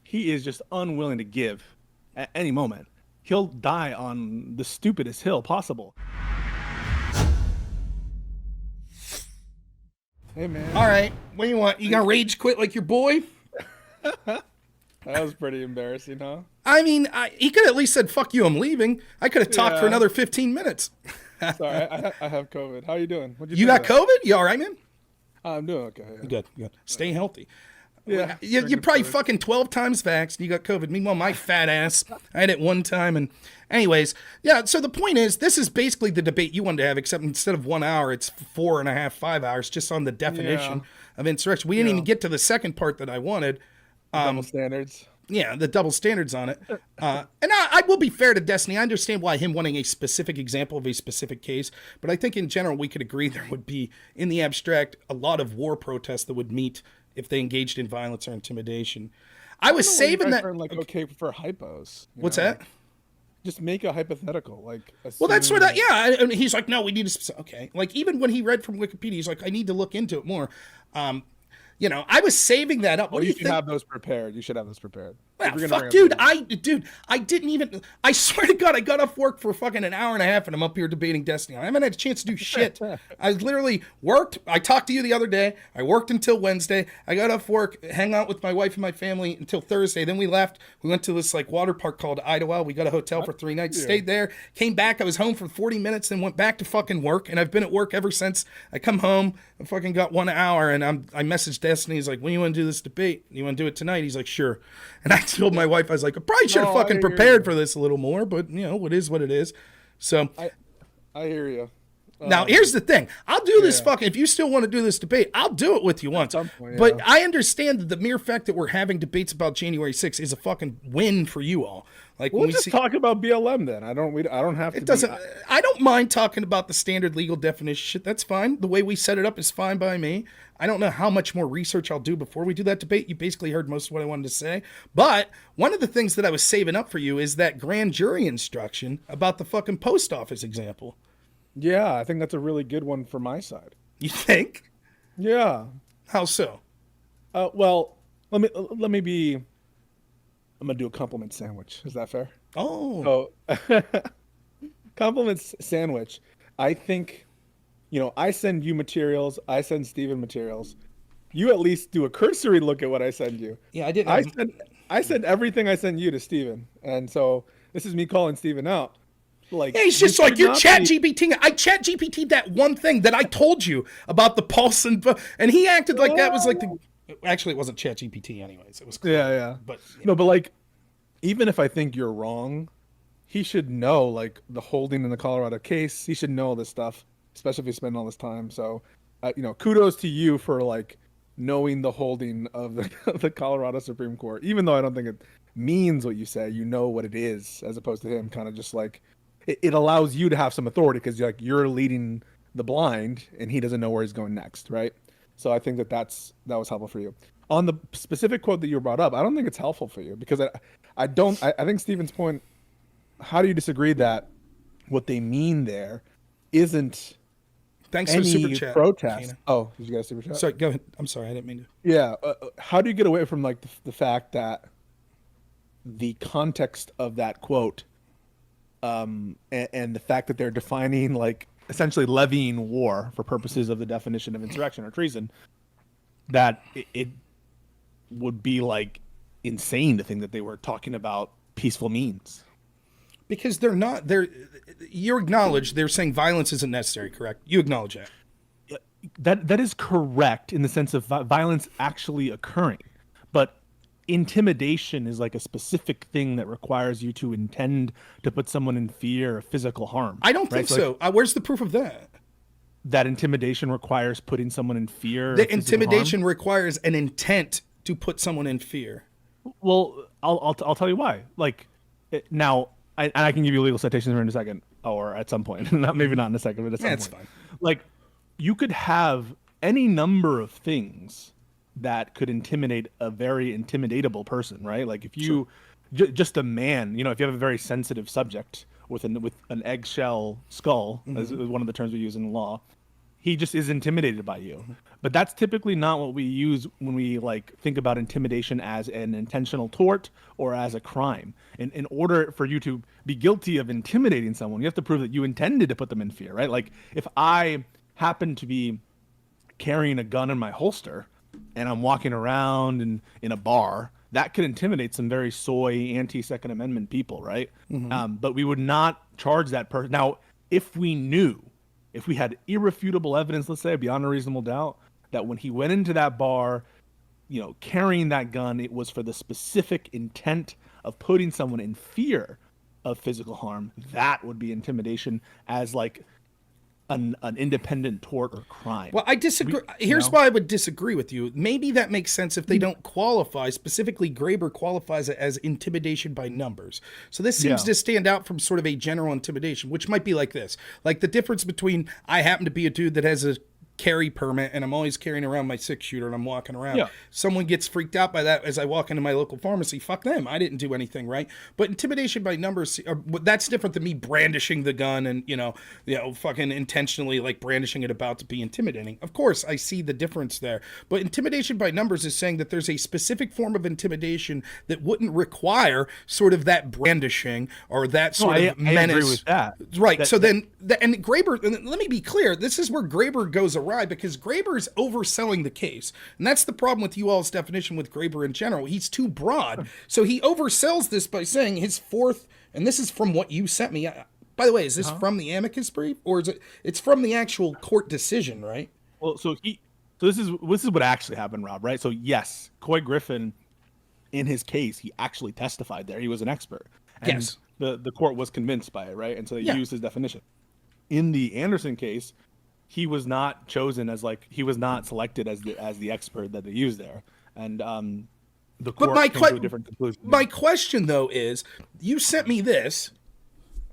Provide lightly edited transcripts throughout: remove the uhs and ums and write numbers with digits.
he is just unwilling to give at any moment. He'll die on the stupidest hill possible. Hey man. All right, what do you want? You gonna rage quit like your boy? That was pretty embarrassing, huh? I mean, he could have at least said, "Fuck you, I'm leaving." I could have talked for Yeah. another 15 minutes. Sorry, I have COVID. How you doing? You got COVID? You all right, man? I'm doing okay. Yeah. Good. Stay healthy. Yeah. You're probably fucking 12 times vaxxed and you got COVID. Meanwhile, my fat ass, I had it one time. And anyways, yeah, so the point is, this is basically the debate you wanted to have, except instead of 1 hour, it's 4.5, 5 hours, just on the definition of insurrection. We didn't even get to the second part that I wanted. Double standards. Yeah, the double standards on it. And I will be fair to Destiny. I understand why him wanting a specific example of a specific case, but I think in general we could agree there would be, in the abstract, a lot of war protests that would meet if they engaged in violence or intimidation. I was saving that. Like, okay for hypos. What's that? Just make a hypothetical. Like, well, that's what. Yeah, and he's like, no, we need to. Okay, like even when he read from Wikipedia, he's like, I need to look into it more. You know, I was saving that up. Well, you should have those prepared. You should have those prepared. Well, fuck, dude. I didn't even. I swear to God, I got off work for fucking an hour and a half, and I'm up here debating Destiny. I haven't had a chance to do shit. I literally worked. I talked to you the other day. I worked until Wednesday. I got off work, hang out with my wife and my family until Thursday. Then we left. We went to this like water park called Idlewild. We got a hotel for 3 nights. Stayed there. Came back. I was home for 40 minutes. Then went back to fucking work. And I've been at work ever since. I come home. I fucking got 1 hour, and I messaged Destiny. He's like, when you want to do this debate? You want to do it tonight? He's like, sure. And I told my wife, I was like, I probably should have fucking prepared for this a little more, but you know, it is what it is. So I hear you. Now here's the thing. I'll do this fucking, if you still want to do this debate, I'll do it with you once. But I understand that the mere fact that we're having debates about January 6th is a fucking win for you all. Like, we'll just talk about BLM then. I don't have to. It doesn't. I don't mind talking about the standard legal definition shit. That's fine. The way we set it up is fine by me. I don't know how much more research I'll do before we do that debate. You basically heard most of what I wanted to say. But one of the things that I was saving up for you is that grand jury instruction about the fucking post office example. Yeah, I think that's a really good one for my side. You think? Yeah. How so? Well, let me be. I'm gonna do a compliment sandwich. Is that fair? Oh. So, compliments sandwich. I think, I send you materials. I send Steven materials. You at least do a cursory look at what I send you. Yeah, I did. I send everything I send you to Steven, and so this is me calling Steven out. Like, yeah, he's just like, you're chat GPT. I chat GPT that one thing that I told you about the pulse, and he acted like that was like the. Actually, it wasn't chat GPT anyways. It was. Yeah. But no, but like, even if I think you're wrong, he should know, like, the holding in the Colorado case. He should know this stuff, especially if he spent all this time. So, kudos to you for like knowing the holding of the Colorado Supreme Court. Even though I don't think it means what you say, you know what it is, as opposed to him kind of just like. It allows you to have some authority because you're leading the blind and he doesn't know where he's going next, right? So I think that was helpful for you. On the specific quote that you brought up, I don't think it's helpful for you because I think Stephen's point, how do you disagree that what they mean there isn't thanks for super chat protest? Oh, did you guys super chat? Sorry, go ahead. I'm sorry, I didn't mean to. Yeah, how do you get away from like the fact that the context of that quote and the fact that they're defining, like, essentially levying war for purposes of the definition of insurrection or treason, that it would be like insane to think that they were talking about peaceful means. Because they're not. You acknowledge they're saying violence isn't necessary, correct? You acknowledge that. That is correct in the sense of violence actually occurring, but intimidation is like a specific thing that requires you to intend to put someone in fear of physical harm. I don't think so. Where's the proof of that? That intimidation requires putting someone in fear. The intimidation requires an intent to put someone in fear. Well, I'll tell you why. Like, now, I can give you legal citations in a second, or at some point. Maybe not in a second, but at some point. That's fine. Like, you could have any number of things that could intimidate a very intimidatable person, right? Like if you, just a man, if you have a very sensitive subject with an eggshell skull, as one of the terms we use in law, He just is intimidated by you. But that's typically not what we use when we like think about intimidation as an intentional tort or as a crime. In order for you to be guilty of intimidating someone, you have to prove that you intended to put them in fear, right? Like if I happen to be carrying a gun in my holster and I'm walking around in a bar, that could intimidate some very soy anti-Second Amendment people, right? But we would not charge that person. Now, if we had irrefutable evidence, let's say beyond a reasonable doubt, that when he went into that bar, carrying that gun, it was for the specific intent of putting someone in fear of physical harm, that would be intimidation as like an independent tort or crime. Well, I disagree. Here's why I would disagree with you. Maybe that makes sense if they don't qualify. Specifically, Graber qualifies it as intimidation by numbers. So this seems to stand out from sort of a general intimidation, which might be like this. Like the difference between I happen to be a dude that has a carry permit and I'm always carrying around my 6-shooter and I'm walking around. Someone gets freaked out by that as I walk into my local pharmacy. Fuck them. I didn't do anything, right? But intimidation by numbers, that's different than me brandishing the gun and, fucking intentionally like brandishing it about to be intimidating. Of course, I see the difference there. But intimidation by numbers is saying that there's a specific form of intimidation that wouldn't require sort of that brandishing or that sort of menace. I agree with that. Right. And Graber, and let me be clear, this is where Graber goes awry because Graber is overselling the case. And that's the problem with you all's definition with Graber in general. He's too broad. So he oversells this by saying his fourth, and this is from what you sent me. By the way, is this from the amicus brief or is it's from the actual court decision, right? Well, so this is what actually happened, Rob, right? So yes, Coy Griffin, in his case, he actually testified there. He was an expert. And yes. The court was convinced by it, right? And so they used his definition. In the Anderson case, he was not chosen as he was not selected as the expert that they used there, and the court came to a different conclusion. My question though is, you sent me this.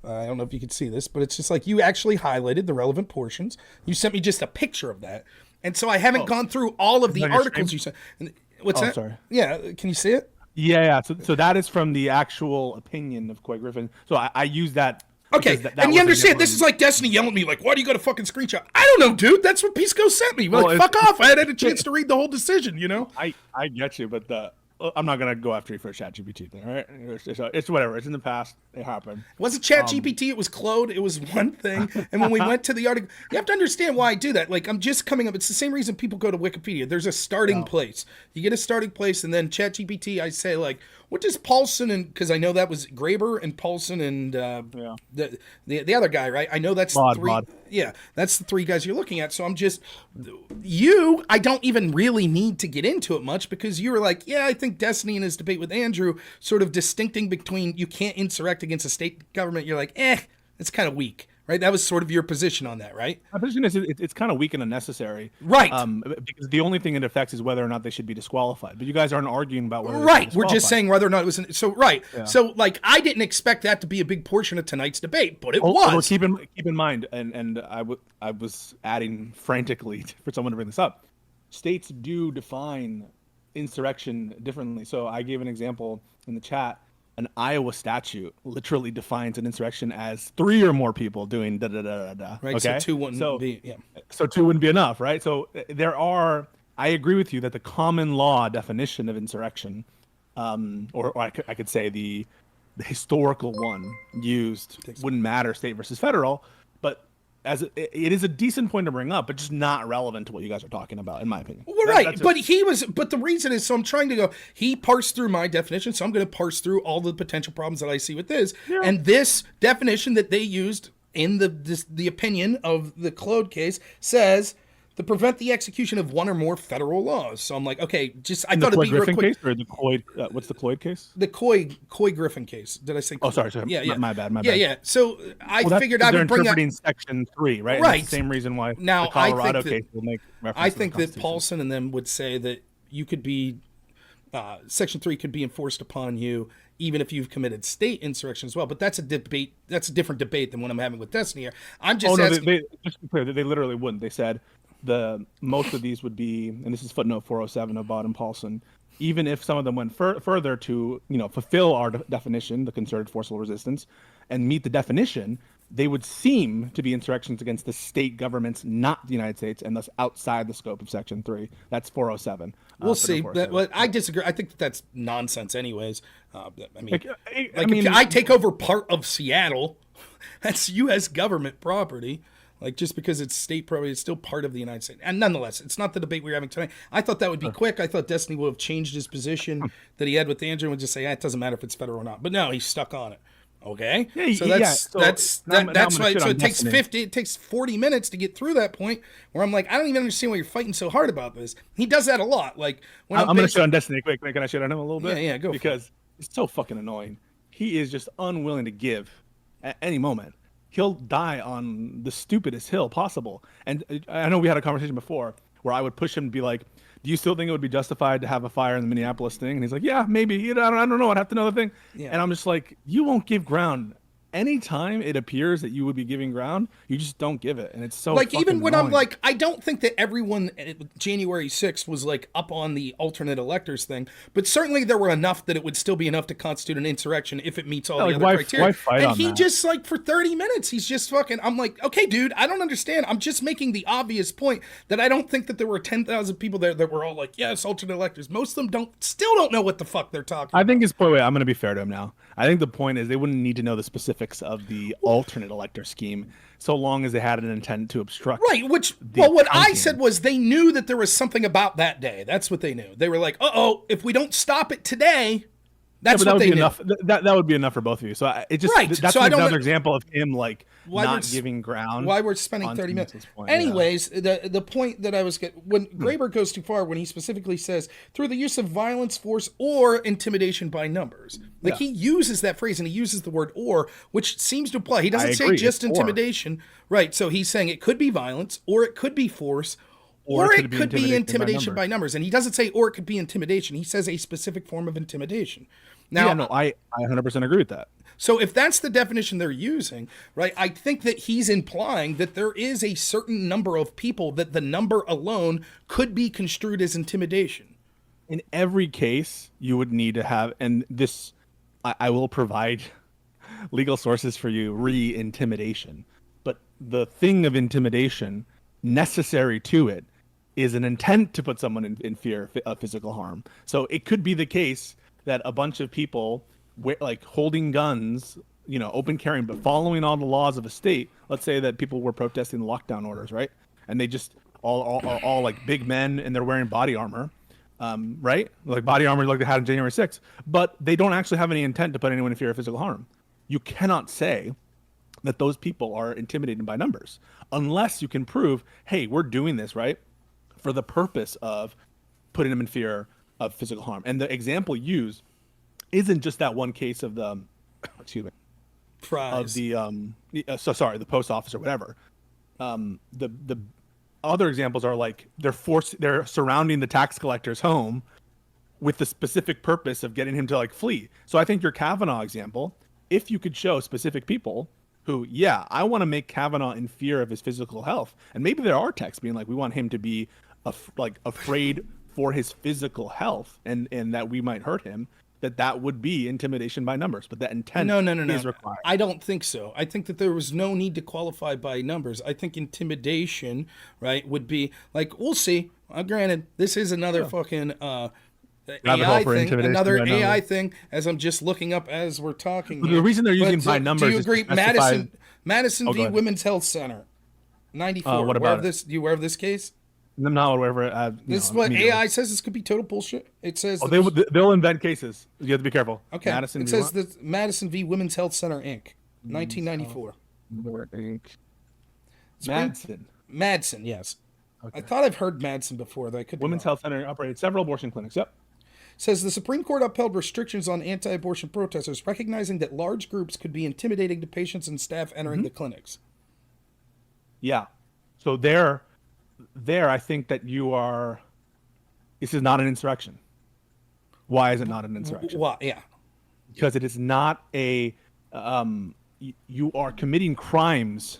I don't know if you can see this, but it's just like you actually highlighted the relevant portions. You sent me just a picture of that, and so I haven't gone through all of the articles you sent. What's that? Sorry. Yeah, can you see it? Yeah. So that is from the actual opinion of Coy Griffin. So I use that. Okay, and you understand, this is like Destiny yelling at me, like, why do you got a fucking screenshot? I don't know, dude. That's what Pisco sent me. Like, fuck off. I had a chance to read the whole decision, I get you, but I'm not going to go after you for ChatGPT thing, all right? It's whatever. It's in the past. It happened. It wasn't ChatGPT. It was Claude. It was one thing. And when we went to the article, you have to understand why I do that. Like, I'm just coming up. It's the same reason people go to Wikipedia. There's a starting place. You get a starting place, and then ChatGPT, I say, like, what does Paulson and, because I know that was Graber and Paulson and the other guy, right? I know that's three. Yeah, that's the three guys you're looking at. So I'm just, I don't even really need to get into it much because you were like, yeah, I think Destiny in his debate with Andrew sort of distincting between you can't insurrect against a state government. You're like, it's kind of weak. Right, that was sort of your position on that, right? My position is it's kind of weak and unnecessary, right? Because the only thing it affects is whether or not they should be disqualified. But you guys aren't arguing about whether. Right, we're just saying whether or not it was. So like I didn't expect that to be a big portion of tonight's debate, but it was. Well, keep in mind, and I was adding frantically for someone to bring this up. States do define insurrection differently. So I gave an example in the chat. An Iowa statute literally defines an insurrection as 3 or more people doing da da da da da. Right. Okay? So 2 wouldn't be. Yeah. So 2 wouldn't be enough, right? So I agree with you that the common law definition of insurrection, or I could say the historical one used wouldn't matter state versus federal, but it is a decent point to bring up, but just not relevant to what you guys are talking about, in my opinion. Well, right, but the reason is, so I'm trying to go, he parsed through my definition, so I'm going to parse through all the potential problems that I see with this, and this definition that they used in the opinion of the Claude case says to prevent the execution of one or more federal laws. So I'm like, okay, I thought it'd be real quick. Case or the Coy, what's the Cloyd case? The Coy Griffin case. Did I say? Oh, sorry. Yeah. My bad. Yeah. So I figured I would bring that. Interpreting Section 3, right? Right. That's the same reason why now, the Colorado case will make reference. I think that Paulson and them would say that you could be Section 3 could be enforced upon you even if you've committed state insurrection as well. But that's a debate. That's a different debate than what I'm having with Destiny here. I'm just asking. Just to be clear, they literally wouldn't. They said most of these would be, and this is footnote 407 of Bod and Paulson, even if some of them went further to fulfill our definition, the concerted forcible resistance, and meet the definition, they would seem to be insurrections against the state governments, not the United States, and thus outside the scope of Section 3. That's 407. We'll for the see. Forest Service. But I disagree. I think that's nonsense, anyways. I mean, Like, if I take over part of Seattle, that's U.S. government property. Like, just because it's state property, it's still part of the United States. And nonetheless, it's not the debate we're having tonight. I thought that would be quick. I thought Destiny would have changed his position that he had with Andrew and would just say, it doesn't matter if it's federal or not. But no, he's stuck on it. Okay, so that's why. So it takes 50. It takes 40 minutes to get through that point where I'm like, I don't even understand why you're fighting so hard about this. He does that a lot. Like when I'm going to shit on Destiny quick. Can I shit on him a little bit? Yeah, go. Because it's so fucking annoying. He is just unwilling to give at any moment. He'll die on the stupidest hill possible. And I know we had a conversation before where I would push him to be like, do you still think it would be justified to have a fire in the Minneapolis thing? And he's like, yeah, maybe. I don't know. I'd have to know the thing. Yeah. And I'm just like, you won't give ground. Anytime it appears that you would be giving ground, you just don't give it. And it's so like, even when annoying. I'm like, I don't think that everyone January 6th was like up on the alternate electors thing, but certainly there were enough that it would still be enough to constitute an insurrection if it meets all the other criteria. Why fight and on he that? just like for 30 minutes, he's just fucking, I'm like, okay, dude, I don't understand. I'm just making the obvious point that I don't think that there were 10,000 people there that were all like, yes, alternate electors. Most of them still don't know what the fuck they're talking about. I think his point, wait, I'm going to be fair to him now. I think the point is they wouldn't need to know the specifics of the alternate elector scheme so long as they had an intent to obstruct. Right, what I said was they knew that there was something about that day. That's what they knew. They were like, if we don't stop it today, that's what they knew. Enough. That would be enough for both of you. So it just that's so another example of him like not giving ground. Why we're spending 30 minutes. Anyways, the point that I was getting, when Graber goes too far, when he specifically says through the use of violence, force, or intimidation by numbers, like he uses that phrase and he uses the word "or," which seems to imply he doesn't say just intimidation, right? So he's saying it could be violence, or it could be force. Or it could be intimidation by numbers. And he doesn't say, or it could be intimidation. He says a specific form of intimidation. Now, I 100% agree with that. So if that's the definition they're using, right, I think that he's implying that there is a certain number of people that the number alone could be construed as intimidation. In every case, you would need to have, and this, I will provide legal sources for you, re-intimidation. But the thing of intimidation necessary to it is an intent to put someone in fear of physical harm. So it could be the case that a bunch of people like holding guns, open carrying, but following all the laws of a state. Let's say that people were protesting the lockdown orders, right? And they just all like big men and they're wearing body armor, right? Like body armor like they had on January 6th, but they don't actually have any intent to put anyone in fear of physical harm. You cannot say that those people are intimidated by numbers unless you can prove, hey, we're doing this, right, for the purpose of putting them in fear of physical harm. And the example used isn't just that one case of the Fries. Of the post office or whatever. The other examples are like they're surrounding the tax collector's home with the specific purpose of getting him to like flee. So I think your Kavanaugh example, if you could show specific people who, I want to make Kavanaugh in fear of his physical health, and maybe there are texts being like, we want him to be afraid for his physical health, and that we might hurt him, that would be intimidation by numbers. But that intent is required. I don't think so. I think that there was no need to qualify by numbers. I think intimidation, right, would be like, we'll see. Granted, this is another fucking AI thing, another AI thing, as I'm just looking up as we're talking. The reason they're using by numbers. Do you agree? Madison v. Women's Health Center, 94. What about this? Do you aware of this case? I'm not aware of it. This is what AI says. This could be total bullshit. It says they'll invent cases. You have to be careful. Okay. It says that Madison v. Women's Health Center, Inc., 1994. Madsen, yes. Okay. I thought I've heard Madsen before. That I could. Women's Health Center operated several abortion clinics. Yep. Says the Supreme Court upheld restrictions on anti-abortion protesters, recognizing that large groups could be intimidating to patients and staff entering the clinics. Yeah. So there, I think that this is not an insurrection. Why is it not an insurrection? Why? Yeah. Because it is not you are committing crimes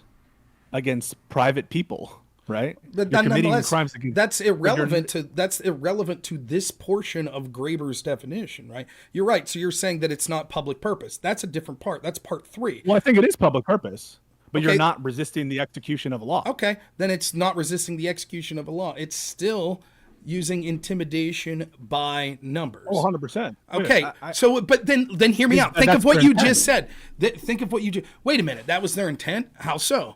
against private people, right? But you're committing crimes against. That's irrelevant to this portion of Graber's definition, right? You're right. So you're saying that it's not public purpose. That's a different part. That's part 3. Well, I think it is public purpose. but you're not resisting the execution of a law. Okay, then it's not resisting the execution of a law. It's still using intimidation by numbers. Oh, 100%. Okay, so but then hear me out. Think of what you just said. Think of what you just. Wait a minute, that was their intent? How so?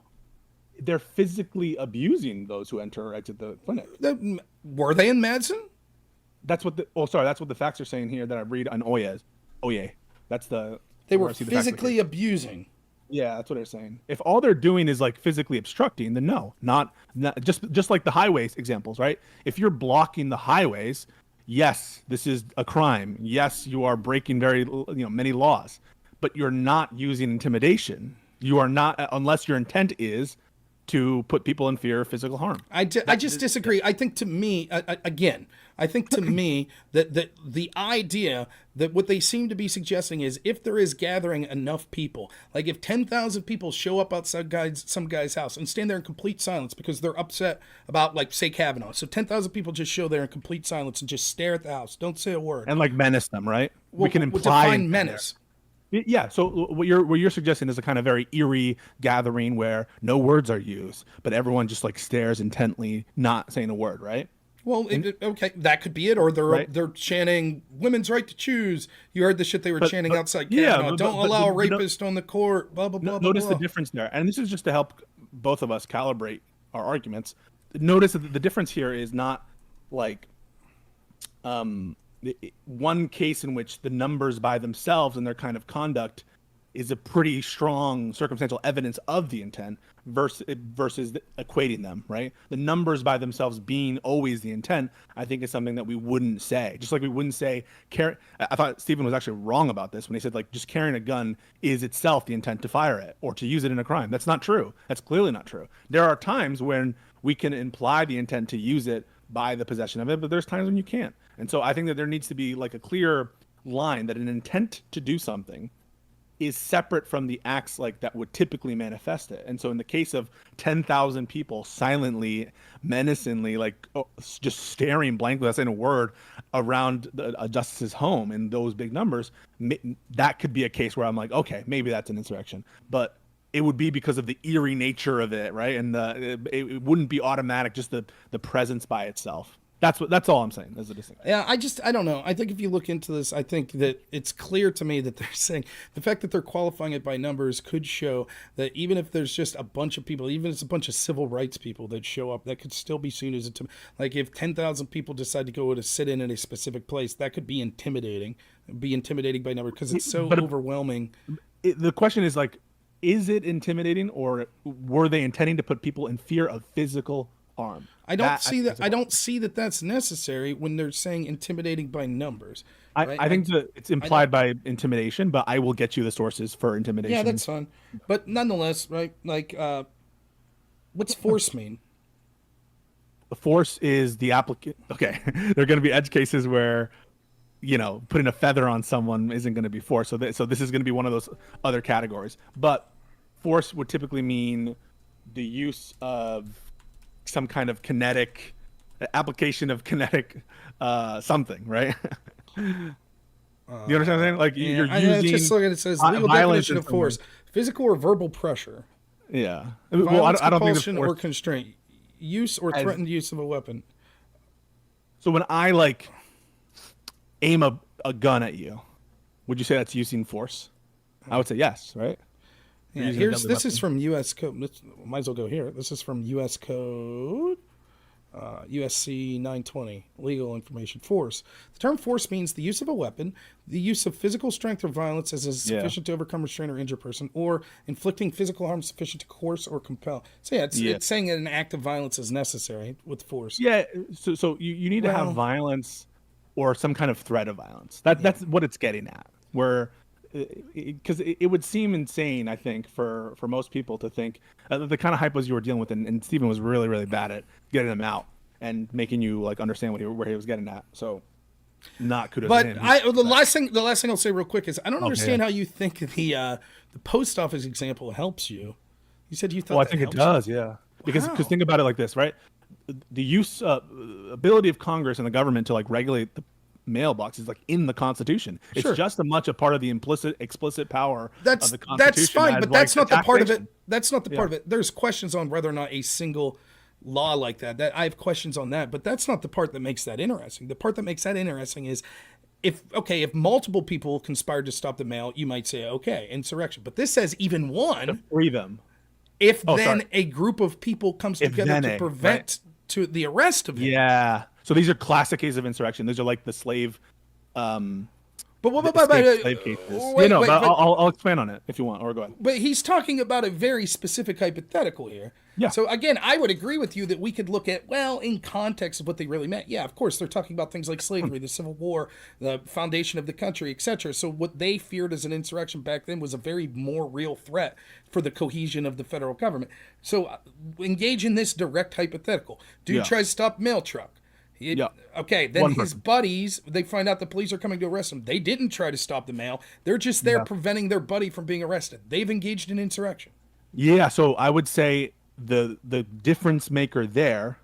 They're physically abusing those who enter or exit the clinic. Were they in Madsen? That's what that's what the facts are saying here that I read on Oye. That's the. They were physically abusing. Yeah, that's what they're saying. If all they're doing is like physically obstructing, then no, not just like the highways examples, right? If you're blocking the highways, yes, this is a crime. Yes, you are breaking many laws, but you're not using intimidation. You are not, unless your intent is to put people in fear of physical harm. I just disagree. I think to me, again, that the idea that what they seem to be suggesting is if there is gathering enough people, like if 10,000 people show up outside some guy's house and stand there in complete silence because they're upset about, like, say, Kavanaugh. So 10,000 people just show there in complete silence and just stare at the house. Don't say a word. And like menace them, right? Well, we can imply define menace. Yeah, so what you're suggesting is a kind of very eerie gathering where no words are used, but everyone just like stares intently, not saying a word, right? Well, okay, that could be it. Or they're chanting "women's right to choose." You heard the shit they were chanting outside Kavanaugh. Don't allow a rapist on the court. Blah blah blah. Notice blah. the difference there, and this is just to help both of us calibrate our arguments. Notice that the difference here is not like one case in which the numbers by themselves and their kind of conduct is a pretty strong circumstantial evidence of the intent versus equating them, right? The numbers by themselves being always the intent, I think is something that we wouldn't say. Just like we wouldn't say, I thought Stephen was actually wrong about this when he said like just carrying a gun is itself the intent to fire it or to use it in a crime. That's not true. That's clearly not true. There are times when we can imply the intent to use it by the possession of it, but there's times when you can't. And so I think that there needs to be like a clear line that an intent to do something is separate from the acts like that would typically manifest it. And so in the case of 10,000 people silently, menacingly, like just staring blankly, without saying a word around a justice's home in those big numbers, that could be a case where I'm like, okay, maybe that's an insurrection. But it would be because of the eerie nature of it, right? And it wouldn't be automatic, just the presence by itself. That's all I'm saying as a distinction. Yeah, I don't know. I think if you look into this, I think that it's clear to me that they're saying the fact that they're qualifying it by numbers could show that even if there's just a bunch of people, even if it's a bunch of civil rights people that show up, that could still be seen as like if 10,000 people decide to go to sit in a specific place, that could be intimidating by number because it's so overwhelming. The question is like, is it intimidating or were they intending to put people in fear of physical harm? I don't see that that's necessary when they're saying intimidating by numbers. Right? I think that it's implied by intimidation, but I will get you the sources for intimidation. Yeah, that's fine. But nonetheless, right? Like, what's force mean? Force is the applicant. Okay, there are going to be edge cases where, putting a feather on someone isn't going to be force. So this is going to be one of those other categories. But force would typically mean the use of some kind of kinetic application of kinetic something, right? You understand what I'm saying? Like you're using. Just look at it. Says legal definition of force: physical or verbal pressure. Yeah. Violence, I don't compulsion, or constraint, use or threatened use of a weapon. So when I like aim a gun at you, would you say that's using force? I would say yes, right? Yeah, this is from U.S. Code. Might as well go here. This is from U.S. Code, USC 920, legal information. Force. The term force means the use of a weapon, the use of physical strength or violence as is sufficient to overcome, restrain, or injure a person, or inflicting physical harm sufficient to coerce or compel. So it's saying that an act of violence is necessary with force. Yeah, so you need to have violence or some kind of threat of violence. That's what it's getting at. Where because it would seem insane, I think, for most people to think the kind of hypos you were dealing with, and Stephen was really, really bad at getting them out and making you like understand where he was getting at. So, not kudos to him. But the last thing I'll say real quick is I don't understand how you think the post office example helps you. You said you thought. Well, I think it does, yeah. Because think about it like this, right? The ability of Congress and the government to like regulate the mailbox is like in the Constitution. It's Sure. just as much a part of the explicit power That's of the Constitution. that's fine, as, but that's like, not a the part of it. taxation. That's not the part Yeah. of it. There's questions on whether or not a single law like that I have questions on that, but that's not the part that makes that interesting. The part that makes that interesting is if multiple people conspired to stop the mail, you might say okay, insurrection. But this says even one. Free them. If Oh, then sorry. a group of people comes If together then to a, prevent to the arrest of him. Yeah. So these are classic cases of insurrection. These are like the slave, But escaped slave cases. wait, but wait, I'll expand on it if you want, or go ahead. But he's talking about a very specific hypothetical here. Yeah. So again, I would agree with you that we could look at, well, in context of what they really meant. Yeah, of course, they're talking about things like slavery, the Civil War, the foundation of the country, etc. So what they feared as an insurrection back then was a very more real threat for the cohesion of the federal government. So engage in this direct hypothetical. Dude Yeah. tries to stop mail truck. Yeah. Okay, then One his person. buddies, they find out the police are coming to arrest him. They didn't try to stop the mail. They're just there preventing their buddy from being arrested. They've engaged in insurrection. Yeah. So I would say the difference maker there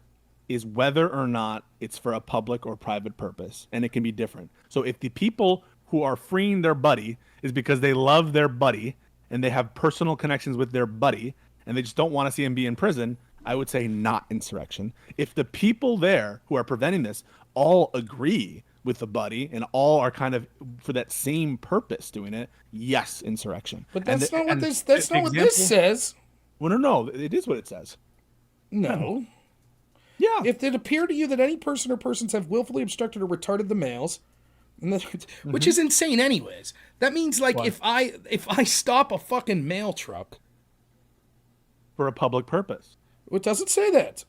is whether or not it's for a public or private purpose, and it can be different. So if the people who are freeing their buddy is because they love their buddy and they have personal connections with their buddy and they just don't want to see him be in prison, I would say not insurrection. If the people there who are preventing this all agree with the buddy and all are kind of for that same purpose doing it, yes, insurrection. But that's not what and this. That's the not what this example- says. Well, no, it is what it says. No. Yeah. If it appear to you that any person or persons have willfully obstructed or retarded the mails, and which is insane, anyways. That means like What? if I stop a fucking mail truck, For a public purpose. it doesn't say that.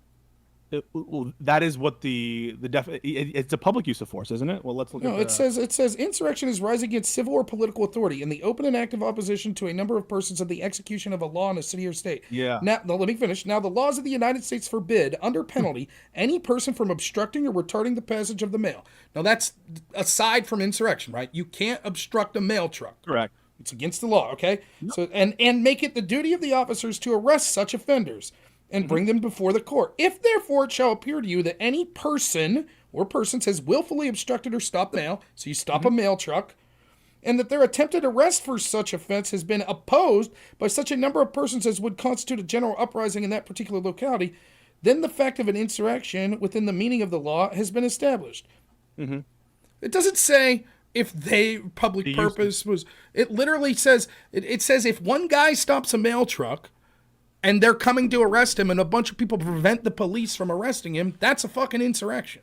Well, that is what it's a public use of force, isn't it? Well, let's look No, at it says insurrection is rising against civil or political authority in the open and active opposition to a number of persons of the execution of a law in a city or state. Yeah. Now, let me finish. Now, the laws of the United States forbid, under penalty, any person from obstructing or retarding the passage of the mail. Now, that's aside from insurrection, right? You can't obstruct a mail truck. correct. It's against the law, okay? So and make it the duty of the officers to arrest such offenders and bring them before the court. If therefore it shall appear to you that any person or persons has willfully obstructed or stopped mail, so you stop a mail truck, and that their attempted arrest for such offense has been opposed by such a number of persons as would constitute a general uprising in that particular locality, then the fact of an insurrection within the meaning of the law has been established. It doesn't say if they public purpose was. It literally says it says if one guy stops a mail truck and they're coming to arrest him and a bunch of people prevent the police from arresting him, that's a fucking insurrection.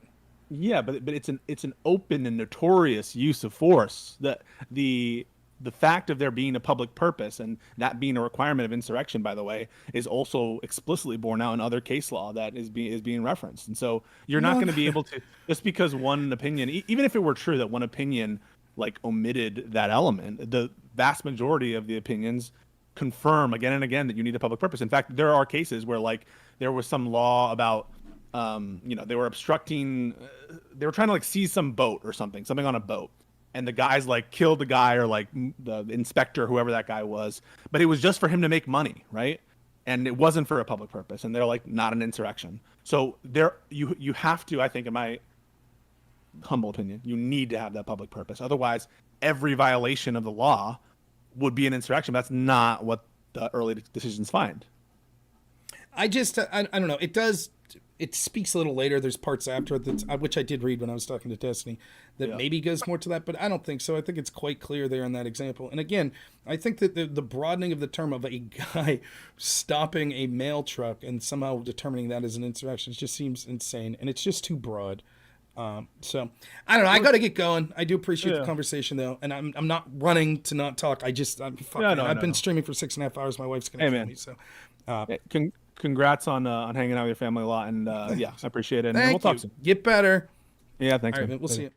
Yeah, but it's an open and notorious use of force. The fact of there being a public purpose and that being a requirement of insurrection, by the way, is also explicitly borne out in other case law that is being referenced. And so you're not going to be able to, just because one opinion, even if it were true that one opinion like omitted that element, the vast majority of the opinions confirm again and again that you need a public purpose. In fact, there are cases where like there was some law about they were obstructing, they were trying to like seize some boat or something on a boat, and the guys like killed the guy or like the inspector, whoever that guy was, but it was just for him to make money, right? And it wasn't for a public purpose, and they're like not an insurrection. So there you have to, I think, in my humble opinion, you need to have that public purpose. Otherwise, every violation of the law would be an insurrection. That's not what the early decisions find. I don't know. It speaks a little later. There's parts after it, which I did read when I was talking to Destiny, that maybe goes more to that, but I don't think so. I think it's quite clear there in that example. And again, I think that the broadening of the term of a guy stopping a mail truck and somehow determining that as an insurrection just seems insane, and it's just too broad. So I don't know. I got to get going. I do appreciate the conversation though, and I'm not running to not talk. I've been streaming for 6.5 hours. My wife's gonna kill me. So, congrats on hanging out with your family a lot, and I appreciate it. And thank we'll talk you. soon. Get better. Yeah, thanks. All right, man. we'll see you.